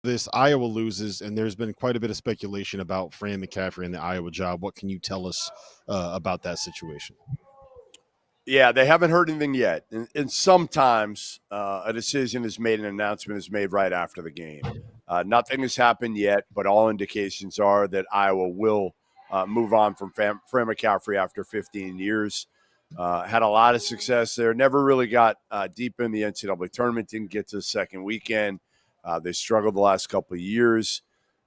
this, Iowa loses, and there's been quite a bit of speculation about Fran McCaffrey and the Iowa job. What can you tell us about that situation? Yeah, they haven't heard anything yet. And sometimes a decision is made, an announcement is made right after the game. Nothing has happened yet, but all indications are that Iowa will move on from Fran McCaffrey after 15 years. Had a lot of success there. Never really got deep in the NCAA tournament. Didn't get to the second weekend. They struggled the last couple of years,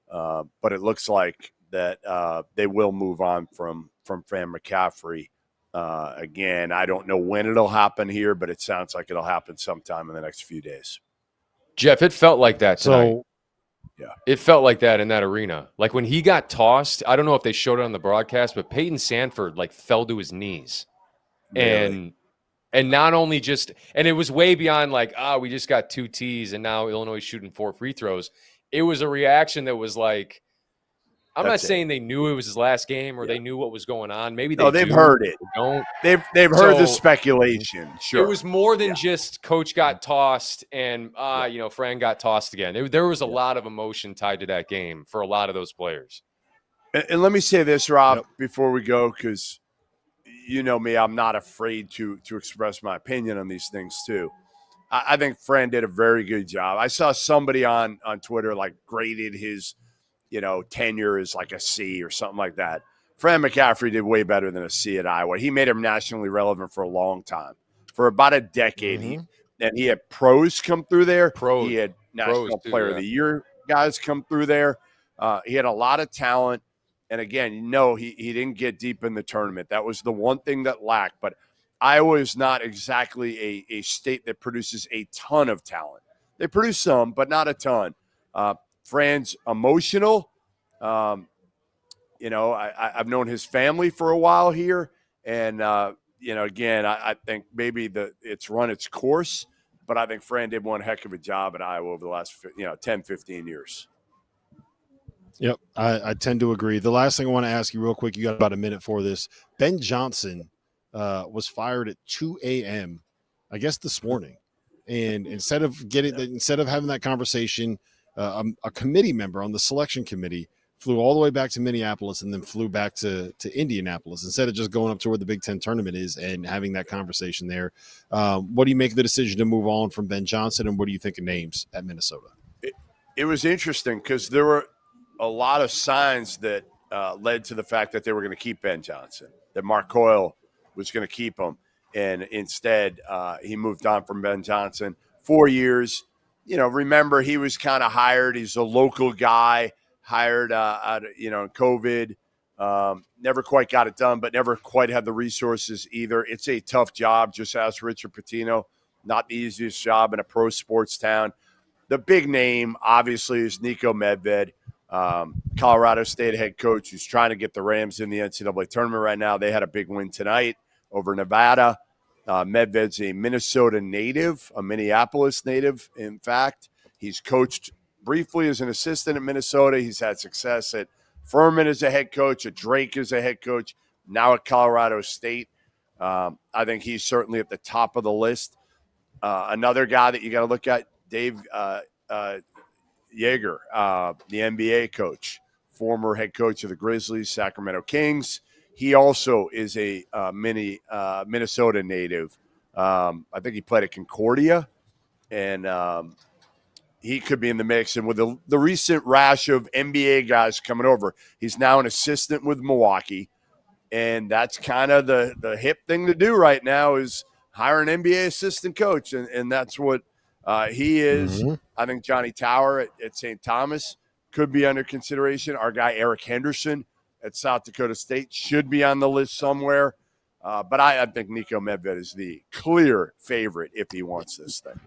but it looks like that they will move on from Fran McCaffrey. Again, I don't know when it'll happen here, but it sounds like it'll happen sometime in the next few days. Jeff, it felt like that tonight. So, yeah, it felt like that in that arena. Like when he got tossed, I don't know if they showed it on the broadcast, but Peyton Sanford like fell to his knees. really? And not only just, and it was way beyond like, we just got 2 T's and now Illinois is shooting 4 free throws. It was a reaction that was like, I'm not saying they knew it was his last game or they knew what was going on. Maybe they've heard it. Don't. They've heard the speculation. Sure. It was more than just coach got tossed and Fran got tossed again. There was a lot of emotion tied to that game for a lot of those players. And let me say this, Rob, before we go, because you know me, I'm not afraid to express my opinion on these things too. I think Fran did a very good job. I saw somebody on Twitter like graded his tenure as like a C or something like that. Fran McCaffrey did way better than a C at Iowa. He made him nationally relevant for a long time, for about a decade. Mm-hmm. He had pros come through there. He had National Player of the Year guys come through there. He had a lot of talent. And again, he didn't get deep in the tournament. That was the one thing that lacked. But Iowa is not exactly a state that produces a ton of talent. They produce some, but not a ton. Fran's emotional. I've known his family for a while here. And, again, I think maybe it's run its course. But I think Fran did one heck of a job at Iowa over the last 10, 15 years. Yep, I tend to agree. The last thing I want to ask you real quick, you got about a minute for this. Ben Johnson was fired at 2 a.m., I guess this morning. And instead of having that conversation, a committee member on the selection committee flew all the way back to Minneapolis and then flew back to Indianapolis instead of just going up to where the Big Ten tournament is and having that conversation there. What do you make of the decision to move on from Ben Johnson, and what do you think of names at Minnesota? It was interesting because there were a lot of signs that led to the fact that they were going to keep Ben Johnson, that Mark Coyle was going to keep him. And instead, he moved on from Ben Johnson. 4 years. Remember, he was kind of hired. He's a local guy, hired out of, COVID. Never quite got it done, but never quite had the resources either. It's a tough job. Just ask Richard Pitino. Not the easiest job in a pro sports town. The big name, obviously, is Nico Medved, Colorado State head coach, who's trying to get the Rams in the NCAA tournament right now. They had a big win tonight over Nevada. Medved's a Minnesota native, a Minneapolis native, in fact. He's coached briefly as an assistant at Minnesota. He's had success at Furman as a head coach, at Drake as a head coach, now at Colorado State. I think he's certainly at the top of the list. Another guy that you got to look at, Dave Yeager, the NBA coach, former head coach of the Grizzlies, Sacramento Kings. He also is a Minnesota native. I think he played at Concordia, and he could be in the mix. And with the recent rash of NBA guys coming over, he's now an assistant with Milwaukee, and that's kind of the hip thing to do right now is hire an NBA assistant coach, and that's what he is. Mm-hmm. I think Johnny Tower at St. Thomas could be under consideration. Our guy Eric Henderson at South Dakota State should be on the list somewhere. But I think Nico Medved is the clear favorite if he wants this thing.